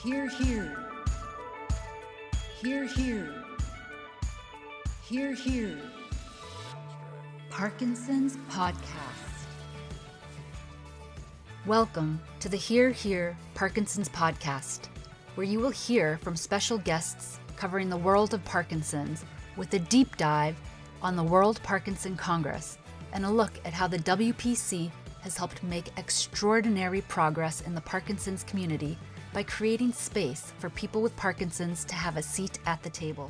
Hear, hear. Hear, hear. Hear, hear. Parkinson's Podcast. Welcome to the Hear, Hear Parkinson's Podcast, where you will hear from special guests covering the world of Parkinson's with a deep dive on the World Parkinson Congress and a look at how the WPC has helped make extraordinary progress in the Parkinson's community by creating space for people with Parkinson's to have a seat at the table.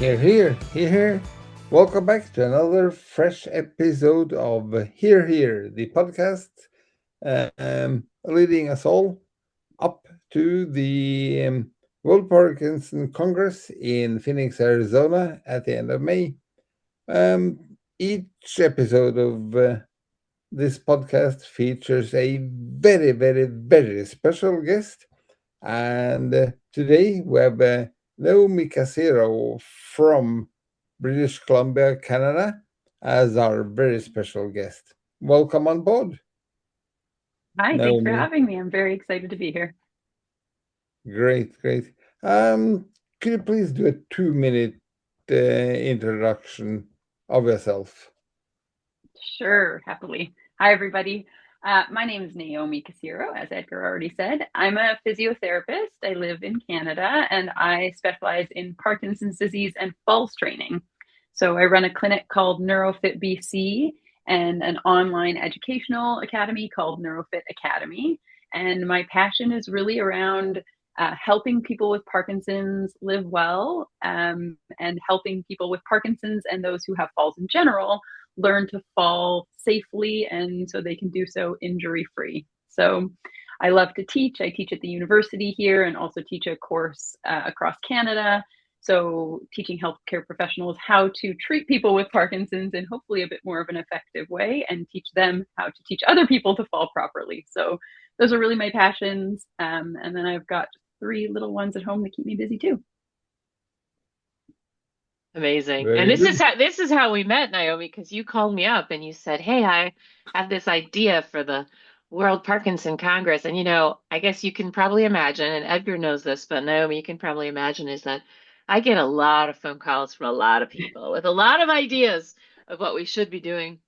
Hear, hear, hear, hear. Welcome back to another fresh episode of Hear, Hear, the podcast leading us all up to the World Parkinson Congress in Phoenix, Arizona at the end of May. Each episode of this podcast features a very, very, very special guest. And today we have Naomi Casiro from British Columbia, Canada, as our very special guest. Welcome on board. Hi, Naomi. thanks for having me. I'm very excited to be here. Great, great. Could you please do a 2-minute introduction of yourself? Sure, happily. Hi, everybody. My name is Naomi Casiro, as Edgar already said. I'm a physiotherapist. I live in Canada, and I specialize in Parkinson's disease and falls training. So I run a clinic called NeuroFit BC and an online educational academy called NeuroFit Academy. And my passion is really around helping people with Parkinson's live well, and helping people with Parkinson's and those who have falls in general learn to fall safely and so they can do so injury-free. So I love to teach. I teach at the university here and also teach a course across Canada. So teaching healthcare professionals how to treat people with Parkinson's in hopefully a bit more of an effective way and teach them how to teach other people to fall properly. So those are really my passions. And then I've got 3 little ones at home that keep me busy too. Amazing. Very And this good. is how we met, Naomi, because you called me up and you said, "Hey, I have this idea for the World Parkinson Congress." And I guess you can probably imagine, and Edgar knows this, but Naomi, you can probably imagine is that I get a lot of phone calls from a lot of people with a lot of ideas of what we should be doing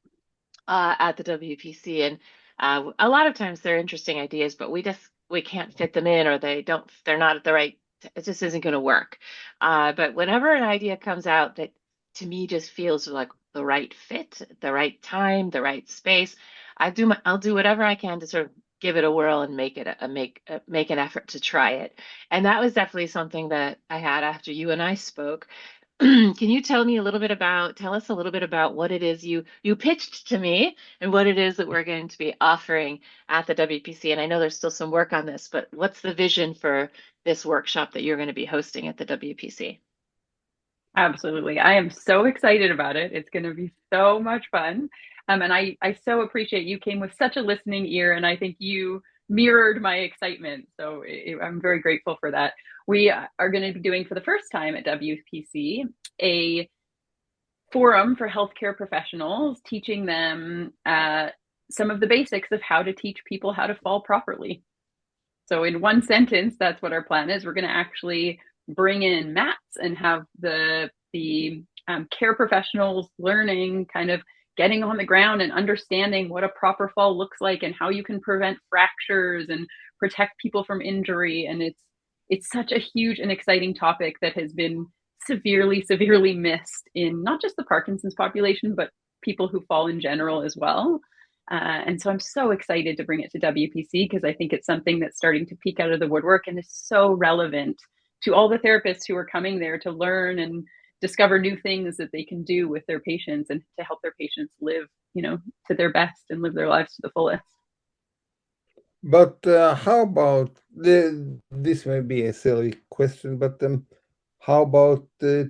at the WPC. And a lot of times they're interesting ideas, but we can't fit them in, or they're not at the right, it just isn't going to work. But whenever an idea comes out that to me just feels like the right fit, the right time, the right space, I'll do whatever I can to sort of give it a whirl and make an effort to try it. And that was definitely something that I had after you and I spoke. Can you tell us a little bit about what it is you pitched to me and what it is that we're going to be offering at the WPC? And I know there's still some work on this, but what's the vision for this workshop that you're going to be hosting at the WPC? Absolutely. I am so excited about it. It's going to be so much fun. And I so appreciate you came with such a listening ear, and I think you mirrored my excitement. So I'm very grateful for that. We are going to be doing for the first time at WPC a forum for healthcare professionals, teaching them some of the basics of how to teach people how to fall properly. So in one sentence, that's what our plan is. We're going to actually bring in mats and have the care professionals learning, kind of getting on the ground and understanding what a proper fall looks like and how you can prevent fractures and protect people from injury. And it's such a huge and exciting topic that has been severely missed in not just the Parkinson's population, but people who fall in general as well. And so I'm so excited to bring it to WPC because I think it's something that's starting to peek out of the woodwork and is so relevant to all the therapists who are coming there to learn and discover new things that they can do with their patients and to help their patients live, to their best and live their lives to the fullest. But how about this may be a silly question, but how about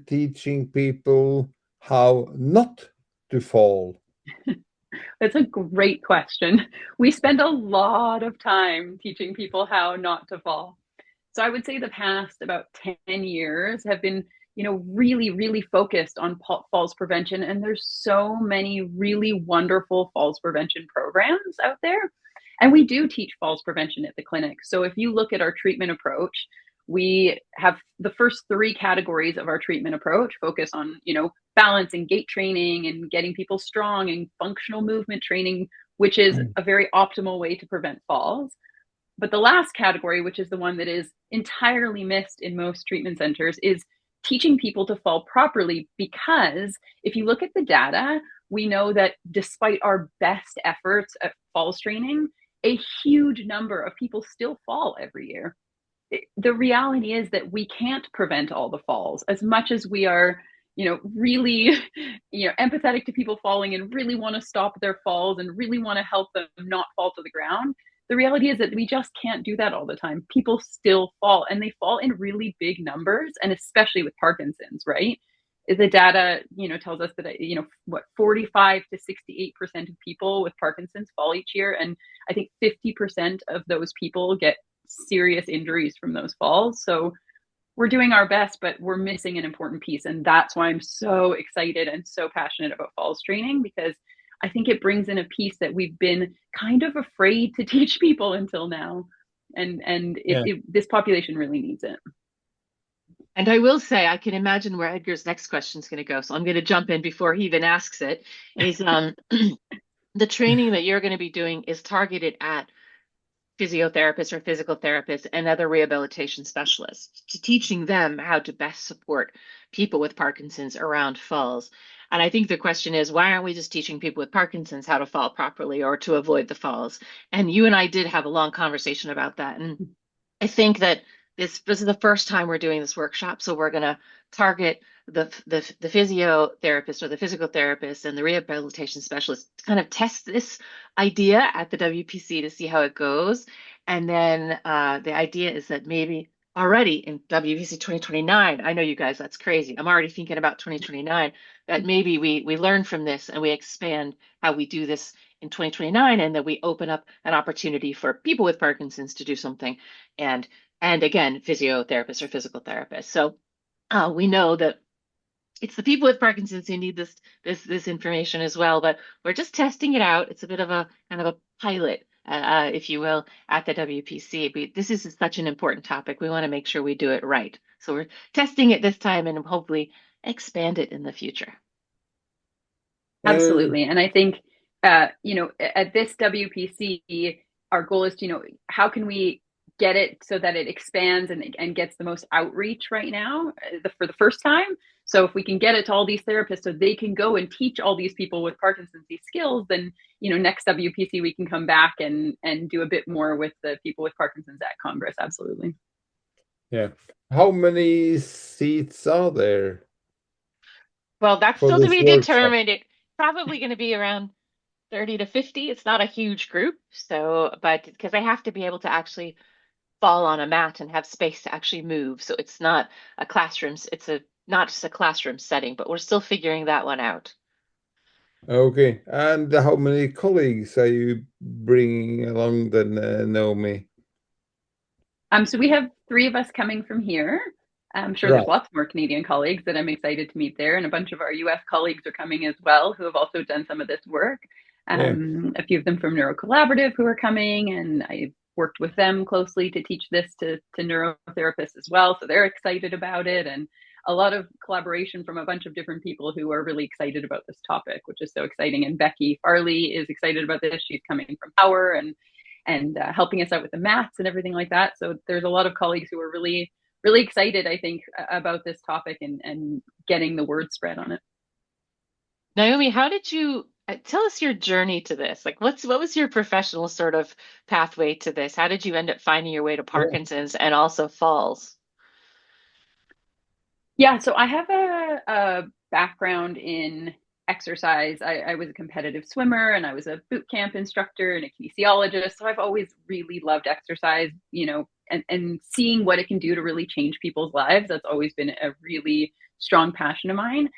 teaching people how not to fall? That's a great question. We spend a lot of time teaching people how not to fall. So I would say the past about 10 years have been, really, really focused on falls prevention. And there's so many really wonderful falls prevention programs out there. And we do teach falls prevention at the clinic. So if you look at our treatment approach, we have the first three categories of our treatment approach focus on, balance and gait training and getting people strong and functional movement training, which is a very optimal way to prevent falls. But the last category, which is the one that is entirely missed in most treatment centers, is teaching people to fall properly. Because if you look at the data, we know that despite our best efforts at falls training, a huge number of people still fall every year. The reality is that we can't prevent all the falls. As much as we are, really, empathetic to people falling and really want to stop their falls and really want to help them not fall to the ground, the reality is that we just can't do that all the time. People still fall, and they fall in really big numbers, and especially with Parkinson's, right? The data, tells us that, 45 to 68% of people with Parkinson's fall each year. And I think 50% of those people get serious injuries from those falls. So we're doing our best, but we're missing an important piece. And that's why I'm so excited and so passionate about falls training, because I think it brings in a piece that we've been kind of afraid to teach people until now. And this population really needs it. And I will say, I can imagine where Edgar's next question is going to go. So I'm going to jump in before he even asks it. Is the training that you're going to be doing is targeted at physiotherapists or physical therapists and other rehabilitation specialists, to teaching them how to best support people with Parkinson's around falls. And I think the question is, why aren't we just teaching people with Parkinson's how to fall properly or to avoid the falls? And you and I did have a long conversation about that. And I think that this is the first time we're doing this workshop. So we're going to target the physiotherapist or the physical therapist and the rehabilitation specialist to kind of test this idea at the WPC to see how it goes. And then the idea is that maybe already in WPC 2029, I know you guys, that's crazy. I'm already thinking about 2029, that maybe we learn from this and we expand how we do this in 2029, and that we open up an opportunity for people with Parkinson's to do something. And again, physiotherapists or physical therapists. So we know that it's the people with Parkinson's who need this information as well, but we're just testing it out. It's a bit of a kind of a pilot, if you will, at the WPC. But this is such an important topic. We want to make sure we do it right. So we're testing it this time and hopefully expand it in the future. Absolutely. And I think, at this WPC, our goal is to, how can we get it so that it expands and gets the most outreach right now for the first time. So if we can get it to all these therapists so they can go and teach all these people with Parkinson's these skills, then, next WPC, we can come back and do a bit more with the people with Parkinson's at Congress. Absolutely. Yeah. How many seats are there? Well, that's still to be determined. It's probably going to be around 30 to 50. It's not a huge group. So, but because they have to be able to actually fall on a mat and have space to actually move. So it's not a classroom. It's not just a classroom setting, but we're still figuring that one out. Okay. And how many colleagues are you bringing along then, Naomi? So we have 3 of us coming from here. I'm sure there's lots more Canadian colleagues that I'm excited to meet there. And a bunch of our US colleagues are coming as well, who have also done some of this work. A few of them from NeuroCollaborative who are coming, and I worked with them closely to teach this to neurotherapists as well. So they're excited about it, and a lot of collaboration from a bunch of different people who are really excited about this topic, which is so exciting. And Becky Farley is excited about this. She's coming from Power and helping us out with the mats and everything like that. So there's a lot of colleagues who are really, really excited, I think, about this topic and getting the word spread on it. Naomi, how did you tell us your journey to this? Like, what was your professional sort of pathway to this? How did you end up finding your way to Parkinson's and also falls? Yeah, so I have a background in exercise. I was a competitive swimmer, and I was a boot camp instructor and a kinesiologist. So I've always really loved exercise, and seeing what it can do to really change people's lives. That's always been a really strong passion of mine.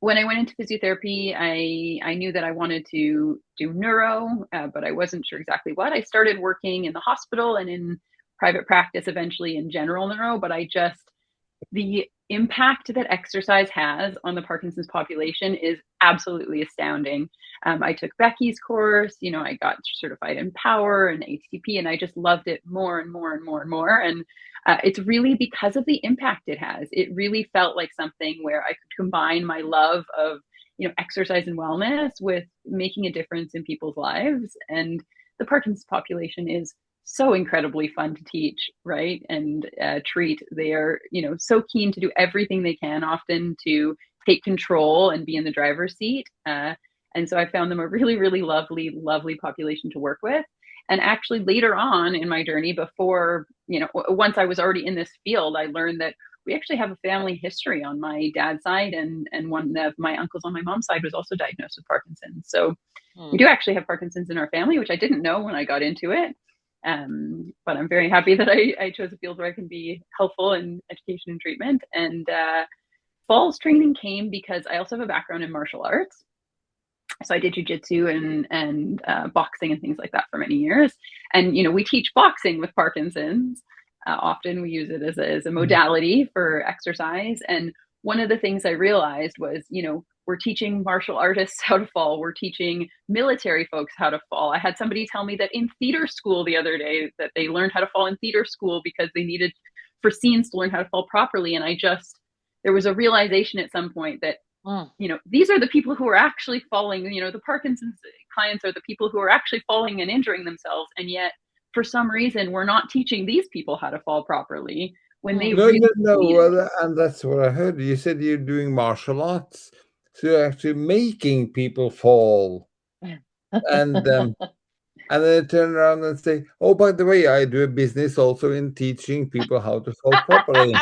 When I went into physiotherapy, I knew that I wanted to do neuro, but I wasn't sure exactly what. I started working in the hospital and in private practice eventually in general neuro, but the impact that exercise has on the Parkinson's population is absolutely astounding. I took Becky's course, I got certified in Power and HTP, and I just loved it more and more and more and more. And it's really because of the impact it has. It really felt like something where I could combine my love of exercise and wellness with making a difference in people's lives. And the Parkinson's population is so incredibly fun to teach, right? And treat. They are, so keen to do everything they can, often to take control and be in the driver's seat. And so I found them a really, really lovely, lovely population to work with. And actually later on in my journey, before, once I was already in this field, I learned that we actually have a family history on my dad's side, and one of my uncles on my mom's side was also diagnosed with Parkinson's. So we do actually have Parkinson's in our family, which I didn't know when I got into it. But I'm very happy that I chose a field where I can be helpful in education and treatment. And falls training came because I also have a background in martial arts. So I did jujitsu and boxing and things like that for many years. And, we teach boxing with Parkinson's. Often we use it as a modality for exercise. And one of the things I realized was, we're teaching martial artists how to fall. We're teaching military folks how to fall. I had somebody tell me that in theater school the other day that they learned how to fall in theater school because they needed for scenes to learn how to fall properly. And there was a realization at some point that, these are the people who are actually falling. The Parkinson's clients are the people who are actually falling and injuring themselves. And yet, for some reason, we're not teaching these people how to fall properly when they No, really no, need well, and that's what I heard. You said you're doing martial arts, so you're actually making people fall, and then they turn around and say, "Oh, by the way, I do a business also in teaching people how to fall properly."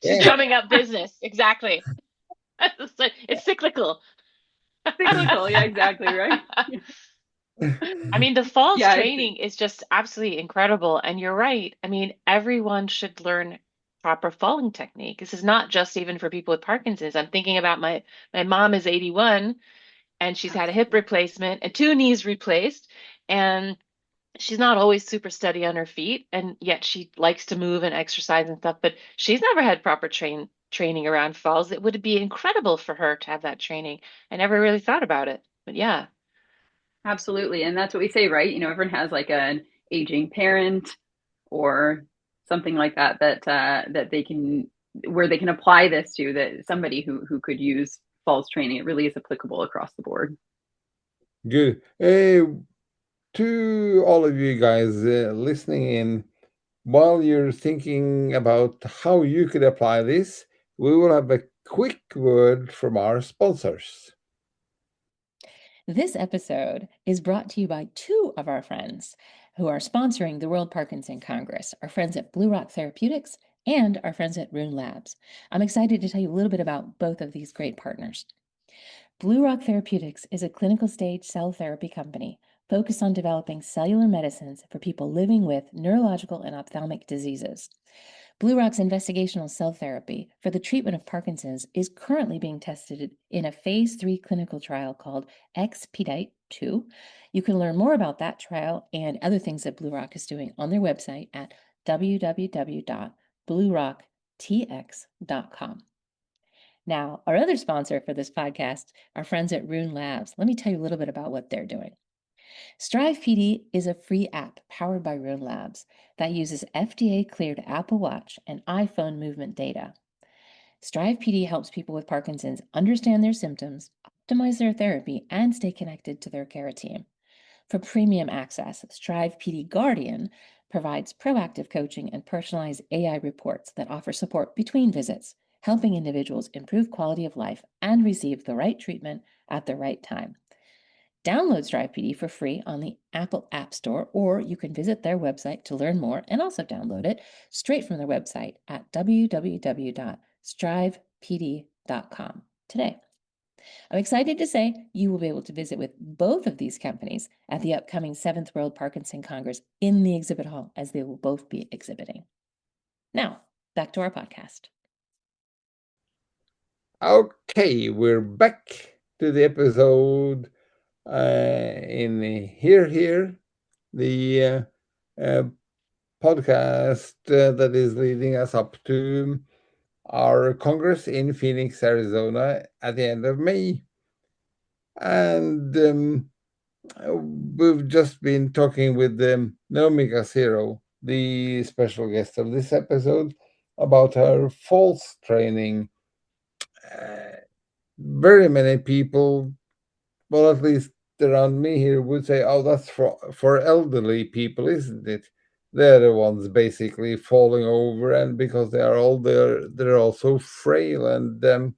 She's Yeah. drumming up business. Exactly. It's cyclical. cyclical. Yeah, exactly. Right. I mean, the falls Yeah, training is just absolutely incredible. And you're right. I mean, everyone should learn proper falling technique. This is not just even for people with Parkinson's. I'm thinking about my mom is 81 and she's had a hip replacement and 2 knees replaced. And she's not always super steady on her feet. And yet she likes to move and exercise and stuff, but she's never had proper training around falls. It would be incredible for her to have that training. I never really thought about it, but yeah. absolutely. And that's what we say, right? Everyone has like an aging parent or something like that that they can where they can apply this to, that somebody who could use falls training. It really is applicable across the board. Good. To all of you guys listening in, while you're thinking about how you could apply this, we will have a quick word from our sponsors. This episode is brought to you by two of our friends who are sponsoring the World Parkinson Congress, our friends at Blue Rock Therapeutics and our friends at Rune Labs. I'm excited to tell you a little bit about both of these great partners. Blue Rock Therapeutics is a clinical stage cell therapy company focused on developing cellular medicines for people living with neurological and ophthalmic diseases. Blue Rock's investigational cell therapy for the treatment of Parkinson's is currently being tested in a phase 3 clinical trial called Expedite 2. You can learn more about that trial and other things that Blue Rock is doing on their website at www.bluerocktx.com. Now, our other sponsor for this podcast, our friends at Rune Labs. Let me tell you a little bit about what they're doing. Strive PD is a free app powered by Rune Labs that uses FDA-cleared Apple Watch and iPhone movement data. Strive PD helps people with Parkinson's understand their symptoms, optimize their therapy, and stay connected to their care team. For premium access, Strive PD Guardian provides proactive coaching and personalized AI reports that offer support between visits, helping individuals improve quality of life and receive the right treatment at the right time. Download Strive PD for free on the Apple App Store, or you can visit their website to learn more and also download it straight from their website at www.strivepd.com today. I'm excited to say you will be able to visit with both of these companies at the upcoming 7th World Parkinson Congress in the exhibit hall, as they will both be exhibiting. Now, back to our podcast. Okay, we're back to the episode in Here, the podcast that is leading us up to our Congress in Phoenix, Arizona at the end of May. And we've just been talking with Naomi Casiro, the special guest of this episode, about her falls training. Very many people, well, at least around me here, would say, oh, that's for elderly people, isn't it? They're the ones basically falling over, and because they are old, they're also frail and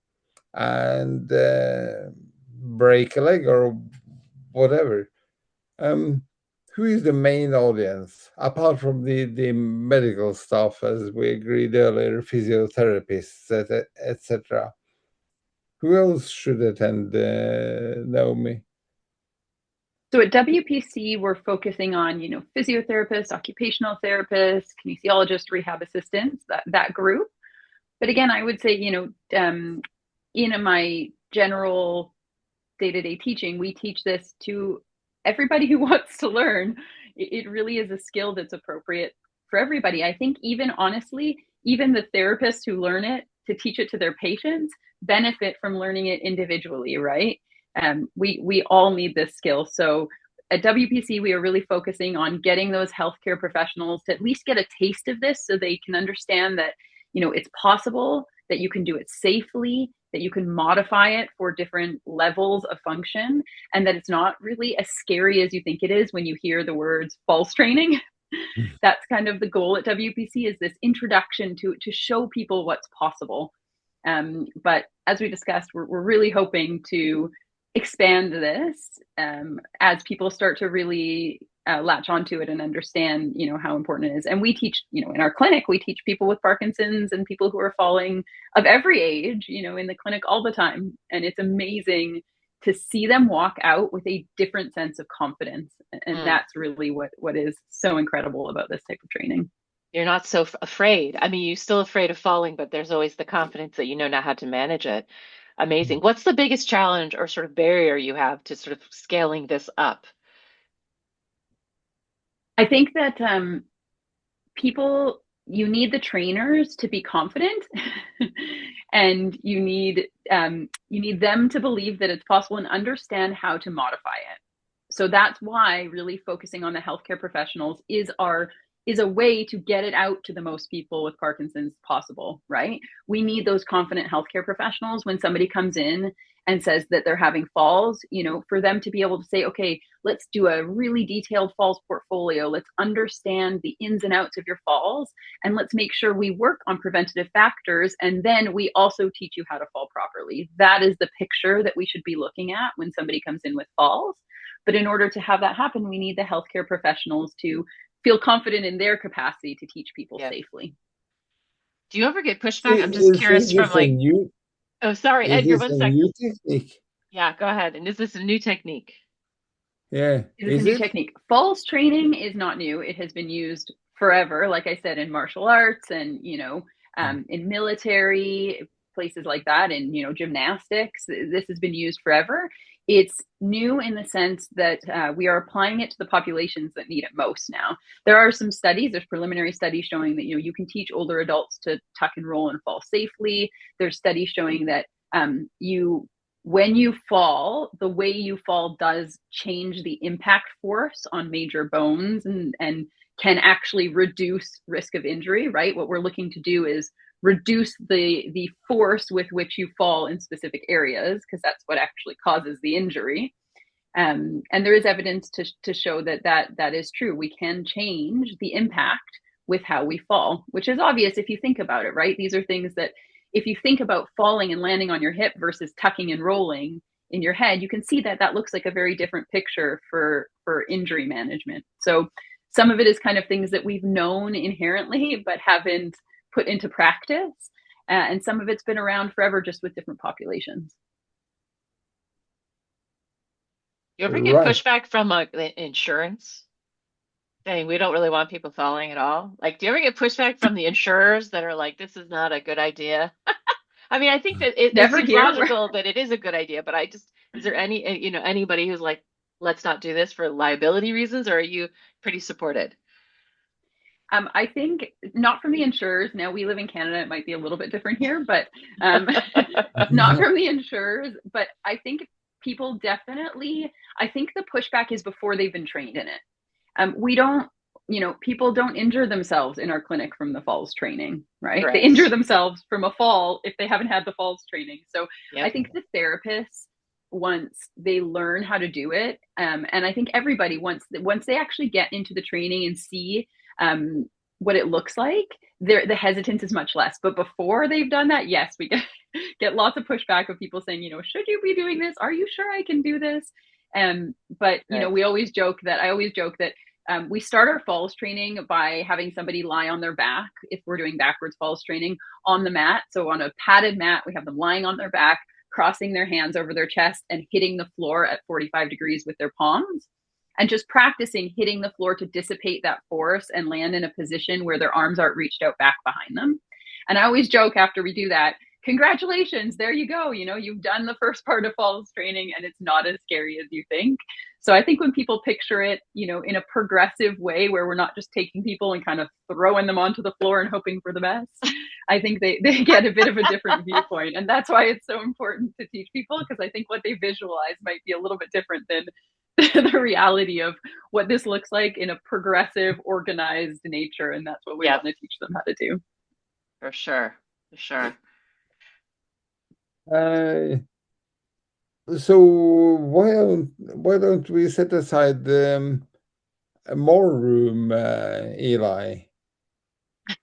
break a leg or whatever. Who is the main audience apart from the medical staff, as we agreed earlier, physiotherapists, etc.? Who else should attend, Naomi? So at WPC, we're focusing on, physiotherapists, occupational therapists, kinesiologists, rehab assistants, that group. But again, I would say, in my general day-to-day teaching, we teach this to everybody who wants to learn. It really is a skill that's appropriate for everybody. I think even honestly, even the therapists who learn it to teach it to their patients benefit from learning it individually, right? We all need this skill. So at WPC, we are really focusing on getting those healthcare professionals to at least get a taste of this so they can understand that, it's possible, that you can do it safely, that you can modify it for different levels of function, and that it's not really as scary as you think it is when you hear the words falls training. That's kind of the goal at WPC, is this introduction to show people what's possible. But as we discussed, we're really hoping to expand this as people start to really latch onto it and understand, how important it is. And we teach, in our clinic, we teach people with Parkinson's and people who are falling of every age, in the clinic all the time. And it's amazing to see them walk out with a different sense of confidence. And that's really what is so incredible about this type of training. You're not so afraid. I mean, you're still afraid of falling, but there's always the confidence that you know now how to manage it. Amazing. What's the biggest challenge or sort of barrier you have to sort of scaling this up? I think that you need the trainers to be confident and you need them to believe that it's possible and understand how to modify it. So that's why really focusing on the healthcare professionals is a way to get it out to the most people with Parkinson's possible, right? We need those confident healthcare professionals when somebody comes in and says that they're having falls, for them to be able to say, okay, let's do a really detailed falls portfolio. Let's understand the ins and outs of your falls, and let's make sure we work on preventative factors. And then we also teach you how to fall properly. That is the picture that we should be looking at when somebody comes in with falls. But in order to have that happen, we need the healthcare professionals to feel confident in their capacity to teach people safely. Do you ever get pushback? I'm just curious from like, oh, sorry, Edgar, one second. New technique? Yeah, go ahead. And is this a new technique? Yeah. It's a new technique. Falls training is not new. It has been used forever, like I said, in martial arts and, in military, places like that, and, gymnastics. This has been used forever. It's new in the sense that we are applying it to the populations that need it most now. There are some studies, there's preliminary studies showing that, you can teach older adults to tuck and roll and fall safely. There's studies showing that when you fall, the way you fall does change the impact force on major bones and can actually reduce risk of injury, right? What we're looking to do is reduce the force with which you fall in specific areas, because that's what actually causes the injury. And there is evidence to show that is true. We can change the impact with how we fall, which is obvious if you think about it, right? These are things that if you think about falling and landing on your hip versus tucking and rolling in your head, you can see that looks like a very different picture for injury management. So some of it is kind of things that we've known inherently, but haven't put into practice. And some of it's been around forever, just with different populations. You ever get pushback from insurance saying we don't really want people falling at all? Like, do you ever get pushback from the insurers that are like, this is not a good idea? I mean, I think that it's logical that it is a good idea, but is there anybody who's like, let's not do this for liability reasons, or are you pretty supported? I think not from the insurers. Now we live in Canada, it might be a little bit different here, but not from the insurers. But I think people definitely, I think the pushback is before they've been trained in it. We don't, people don't injure themselves in our clinic from the falls training, right? They injure themselves from a fall if they haven't had the falls training. So I think the therapists, once they learn how to do it, and I think everybody, once they actually get into the training and see what it looks like, the hesitance is much less. But before they've done that, yes, we get lots of pushback of people saying, should you be doing this? Are you sure I can do this? But we always joke that we start our falls training by having somebody lie on their back if we're doing backwards falls training on the mat. So on a padded mat, we have them lying on their back, crossing their hands over their chest and hitting the floor at 45 degrees with their palms, and just practicing hitting the floor to dissipate that force and land in a position where their arms aren't reached out back behind them. And I always joke after we do that, congratulations, there you go. You've done the first part of falls training and it's not as scary as you think. So I think when people picture it, in a progressive way where we're not just taking people and kind of throwing them onto the floor and hoping for the best, I think they get a bit of a different viewpoint. And that's why it's so important to teach people, because I think what they visualize might be a little bit different than the reality of what this looks like in a progressive, organized nature. And that's what we want to teach them how to do. For sure. So why don't we set aside more room, Eli?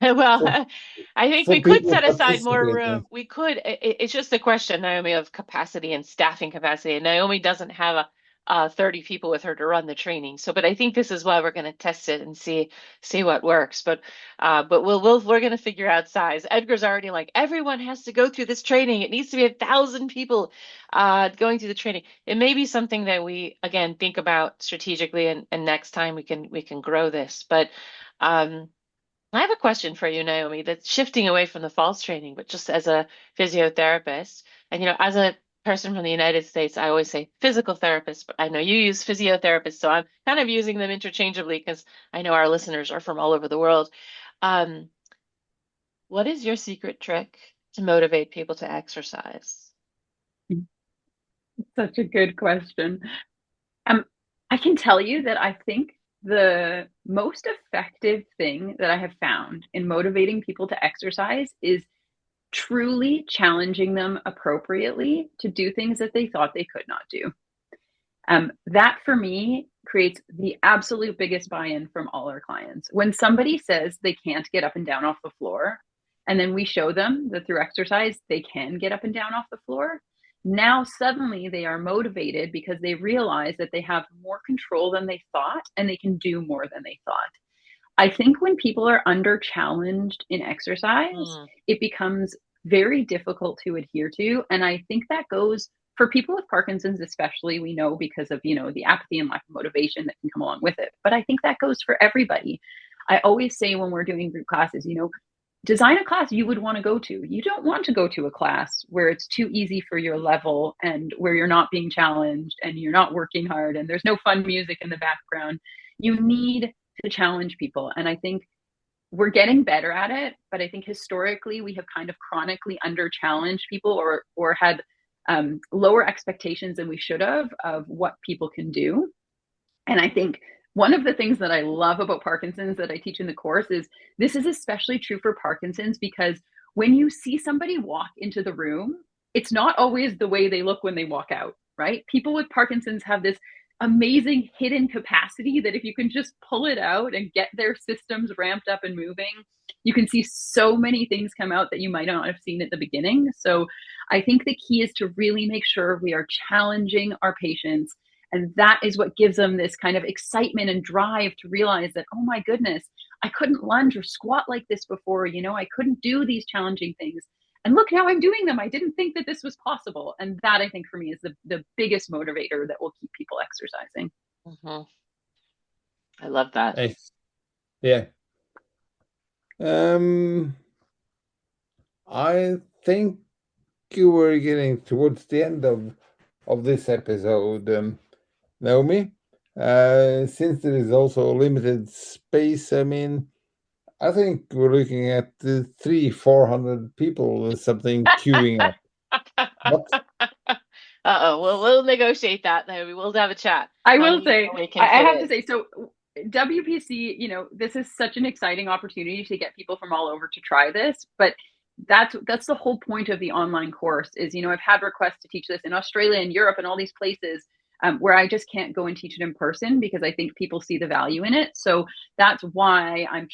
Well, I think we could set aside more room. We could. It's just a question, Naomi, of capacity and staffing capacity. And Naomi doesn't have 30 people with her to run the training. But I think this is why we're going to test it and see what works. But we're going to figure out size. Edgar's already like, everyone has to go through this training. It needs to be 1,000 people going through the training. It may be something that we again think about strategically, and next time we can grow this. But I have a question for you, Naomi, that's shifting away from the falls training, but just as a physiotherapist, and as a person from the United States, I always say physical therapist, but I know you use physiotherapist, so I'm kind of using them interchangeably because I know our listeners are from all over the world. What is your secret trick to motivate people to exercise? Such a good question. I can tell you that I think the most effective thing that I have found in motivating people to exercise is truly challenging them appropriately to do things that they thought they could not do. That for me creates the absolute biggest buy-in from all our clients. When somebody says they can't get up and down off the floor, and then we show them that through exercise, they can get up and down off the floor, now suddenly they are motivated because they realize that they have more control than they thought and they can do more than they thought. I think when people are under challenged in exercise, it becomes very difficult to adhere to. And I think that goes for people with Parkinson's, especially, we know because of, the apathy and lack of motivation that can come along with it. But I think that goes for everybody. I always say when we're doing group classes, design a class you would want to go to. You don't want to go to a class where it's too easy for your level and where you're not being challenged and you're not working hard and there's no fun music in the background. You need to challenge people. And I think we're getting better at it, but I think historically we have kind of chronically under-challenged people or had lower expectations than we should have of what people can do. And I think one of the things that I love about Parkinson's that I teach in the course is this is especially true for Parkinson's because when you see somebody walk into the room, it's not always the way they look when they walk out, right? People with Parkinson's have this amazing hidden capacity that if you can just pull it out and get their systems ramped up and moving, you can see so many things come out that you might not have seen at the beginning. So I think the key is to really make sure we are challenging our patients. And that is what gives them this kind of excitement and drive to realize that, oh my goodness, I couldn't lunge or squat like this before. I couldn't do these challenging things. And look, now I'm doing them. I didn't think that this was possible. And that, I think, for me is the biggest motivator that will keep people exercising. I love that. Nice. Yeah. I think you were getting towards the end of this episode, Naomi. Since there is also limited space, I think we're looking at 300-400 people or something queuing up. What? Uh-oh, we'll negotiate that. Then we will have a chat. I will say, I have to say. say, so WPC, this is such an exciting opportunity to get people from all over to try this, but that's the whole point of the online course is, I've had requests to teach this in Australia and Europe and all these places where I just can't go and teach it in person because I think people see the value in it. So that's why I'm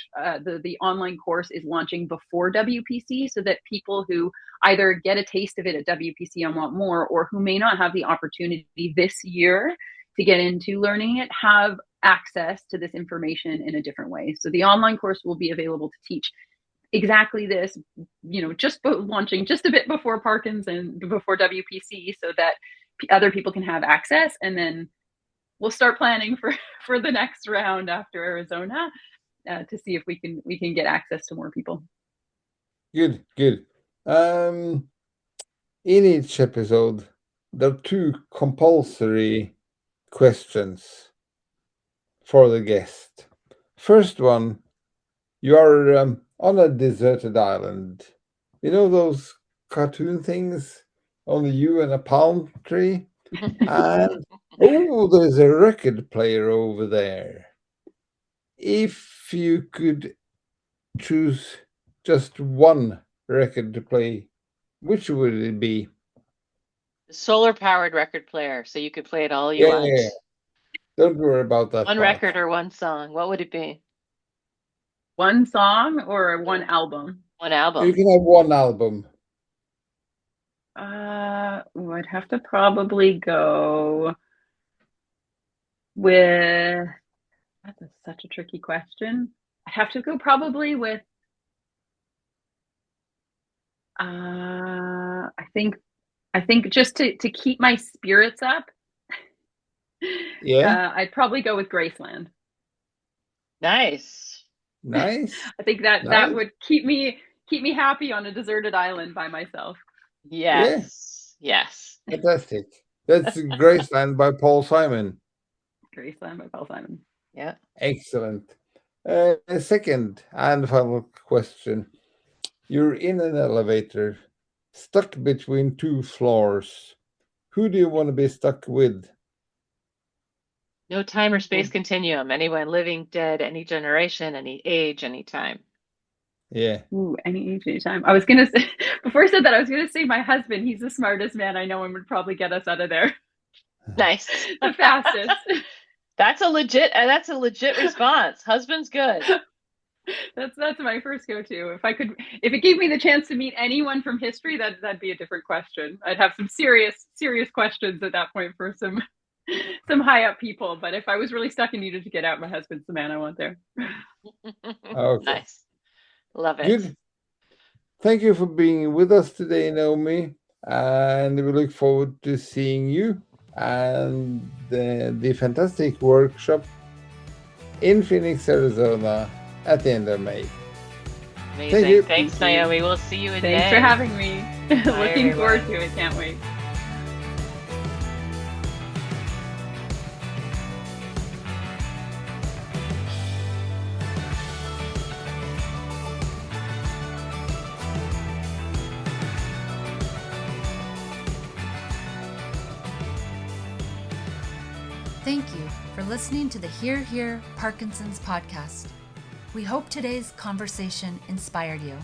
the online course is launching before WPC so that people who either get a taste of it at WPC and want more, or who may not have the opportunity this year to get into learning it, have access to this information in a different way. So the online course will be available to teach exactly this, just launching just a bit before Parkinson, before WPC, so that other people can have access. And then we'll start planning for the next round after Arizona to see if we can get access to more people. Good. In each episode, there are 2 compulsory questions for the guest. First one, you are on a deserted island. You know those cartoon things? Only you and a palm tree? And, there's a record player over there. If you could choose just one record to play, which would it be? Solar-powered record player, so you could play it all you want. Yeah. Don't worry about that One part. record or one song. What would it be? One song or one album? One album. You can have one album. I'd have to probably go with, that's such a tricky question. I'd have to go probably with, I think just to keep my spirits up, Yeah. I'd probably go with Graceland. Nice. I think that would keep me happy on a deserted island by myself. Yes. Yeah. Yes. Fantastic. That's Graceland by Paul Simon. Graceland by Paul Simon. Yeah. Excellent. Second and final question. You're in an elevator, stuck between 2 floors. Who do you want to be stuck with? No time or space continuum. Anyone living, dead, any generation, any age, any time. Yeah. Ooh, any age, any time. I was going to say, before I said that, I was going to say my husband. He's the smartest man I know and would probably get us out of there. Nice. The fastest. That's a legit response. Husband's good. That's my first go-to. If it gave me the chance to meet anyone from history, that'd be a different question. I'd have some serious questions at that point for some high up people. But if I was really stuck and needed to get out, my husband's the man I want there. Okay. Nice. Love it. Good. Thank you for being with us today, Naomi. And we look forward to seeing you and the fantastic workshop in Phoenix, Arizona at the end of May. Amazing. Thank you. Thanks, Naomi. We'll see you in May. Thanks for having me. Bye, Looking forward everyone. to it. Can't wait. Thank you for listening to the Here Parkinson's podcast. We hope today's conversation inspired you.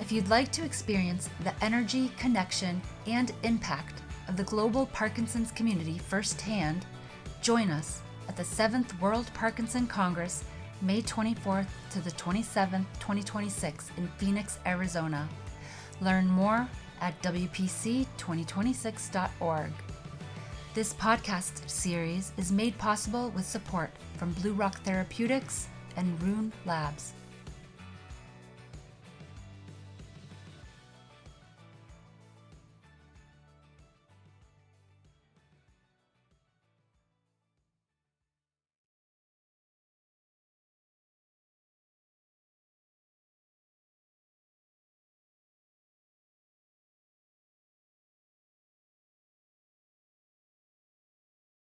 If you'd like to experience the energy, connection, and impact of the global Parkinson's community firsthand, join us at the 7th World Parkinson Congress, May 24th to the 27th, 2026 in Phoenix, Arizona. Learn more at wpc2026.org. This podcast series is made possible with support from Blue Rock Therapeutics and Rune Labs.